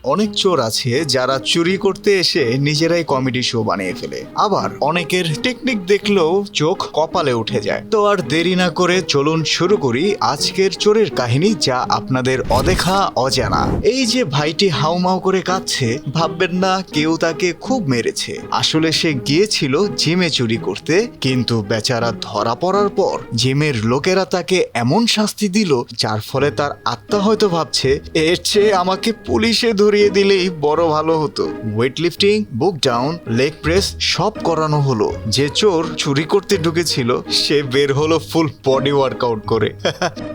অনেক চোর আছে যারা চুরি করতে এসে নিজেরাই কমেডি শো বানিয়ে ফেলে, আবার অনেকের টেকনিক দেখলেও চোখ কপালে উঠে যায়। তো আর দেরি না করে চলুন শুরু করি আজকের চোরের কাহিনী, যা আপনাদের অদেখা অজানা। এই যে ভাইটি হাউমাউ করে কাঁদছে, ভাববেন না কেউ তাকে খুব মেরেছে। আসলে সে গিয়েছিল জিমে চুরি করতে, কিন্তু বেচারা ধরা পড়ার পর জিমের লোকেরা তাকে এমন শাস্তি দিল যার ফলে তার আত্মা হয়তো ভাবছে এর চেয়ে আমাকে পুলিশে ধরিয়ে দিলেই বড় ভালো হতো। ওয়েট লিফটিং, বুক ডাউন, লেগ প্রেস সব করানো হলো। যে চোর চুরি করতে ঢুকেছিল সে বের হলো ফুল বডি ওয়ার্কআউট করে।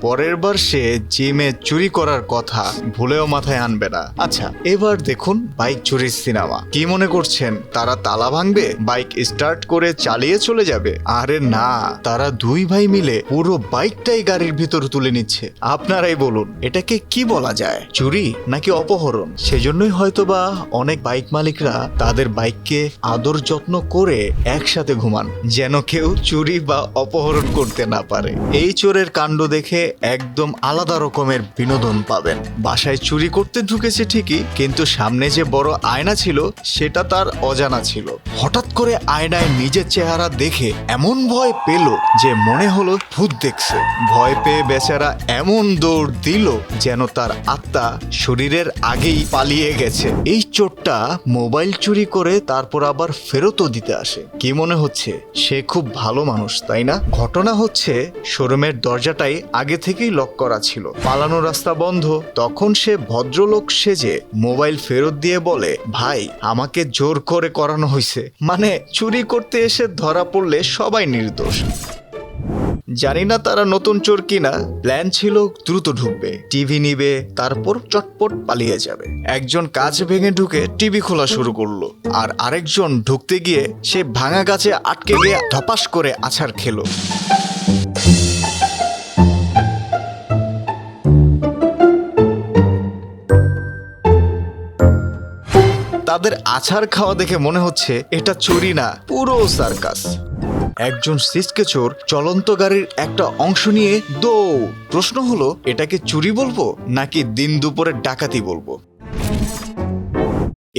পরের বার সে জিমে চুরি করার কথা ভুলেও মাথায় আনবে না। আচ্ছা, এবার দেখুন বাইক চুরির সিনেমা। কি মনে করছেন তারা তালা ভাঙবে, বাইক স্টার্ট করে চালিয়ে চলে যাবে? আরে না, তারা দুই ভাই মিলে পুরো বাইকটাই গাড়ির ভিতর তুলে নিচ্ছে। আপনারাই বলুন এটাকে কি বলা যায়, চুরি নাকি অপহরণ? সেজন্যই হয়তোবা অনেক বাইক মালিকরা তাদের বাইককে আদর যত্ন করে একসাথে ঘুমান, যেন কেউ চুরি বা অপহরণ করতে না পারে। এই চোরের কাণ্ড দেখে একদম আলাদা রকমের বিনোদন পাবেন। বাসায় চুরি করতে ঢুকেছে ঠিকই, কিন্তু সামনে যে বড় আয়না ছিল সেটা তার অজানা ছিল। হঠাৎ করে আয়নায় নিজের চেহারা দেখে এমন ভয় পেল যে মনে হলো ভূত দেখছে। ভয় পেয়ে বেচারা এমন দৌড় দিল যেন তার আত্মা শরীরের আগেই পালিয়ে গেছে। এই চোরটা মোবাইল চুরি করে তারপর আবার ফেরতও দিতে আসে। কি মনে হচ্ছে সে খুব ভালো মানুষ, তাই না? ঘটনা হচ্ছে শোরুমের দরজাটাই আগে থেকেই লক করা ছিল, পালানো রাস্তা বন্ধ। তখন সে ভদ্রলোক সেজে মোবাইল ফেরত দিয়ে বলে, ভাই আমাকে জোর করে করানো হয়েছে, মানে চুরি করতে এসে ধরা পড়লে সবাই নির্দোষ। জানি না তারা নতুন চোর কিনা, প্ল্যান ছিল দ্রুত ঢুকবে, টিভি নিবে, তারপর চটপট পালিয়ে যাবে। একজন কাঁচ ভেঙে ঢুকে টিভি খোলা শুরু করলো, আর আরেকজন ঢুকতে গিয়ে সে ভাঙা গাছে আটকে গিয়ে ধপাস করে আছাড় খেলো। তাদের আছাড় খাওয়া দেখে মনে হচ্ছে এটা চুরি না, পুরো সার্কাস। একজন সিসকে চোর চলন্ত গাড়ির একটা অংশ নিয়ে দৌড়। প্রশ্ন হলো এটাকে চুরি বলবো নাকি দিন দুপুরে ডাকাতি বলবো?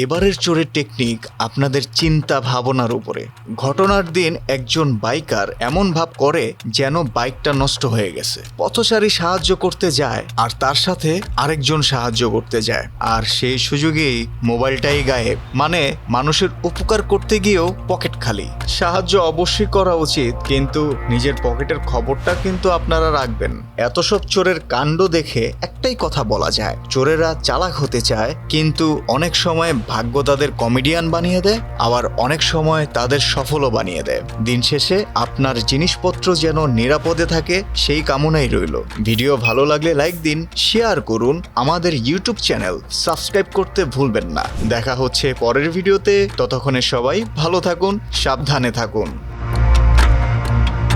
এবারের চোরের টেকনিক আপনাদের চিন্তা ভাবনার উপরে। ঘটনার দিন একজন বাইকার এমন ভাব করে যেন বাইকটা নষ্ট হয়ে গেছে। পথচারী সাহায্য করতে যায় আর তার সাথে আরেকজন সাহায্য করতে যায়, আর সেই সুযোগেই মোবাইলটাই গায়েব। মানে মানুষের উপকার করতে গিয়েও পকেট খালি। সাহায্য অবশ্যই করা উচিত, কিন্তু নিজের পকেটের খবরটা কিন্তু আপনারা রাখবেন। এত সব চোরের কাণ্ড দেখে একটাই কথা বলা যায়, চোরেরা চালাক হতে চায়, কিন্তু অনেক সময় ভাগ্য তাদের কমেডিয়ান বানিয়ে দেয়, আবার অনেক সময় তাদের সফলও বানিয়ে দেয়। দিন শেষে আপনার জিনিসপত্র যেন নিরাপদে থাকে সেই কামনাই রইল। ভিডিও ভালো লাগলে লাইক দিন, শেয়ার করুন, আমাদের ইউটিউব চ্যানেল সাবস্ক্রাইব করতে ভুলবেন না। দেখা হচ্ছে পরের ভিডিওতে, ততক্ষণে সবাই ভালো থাকুন, সাবধানে থাকুন।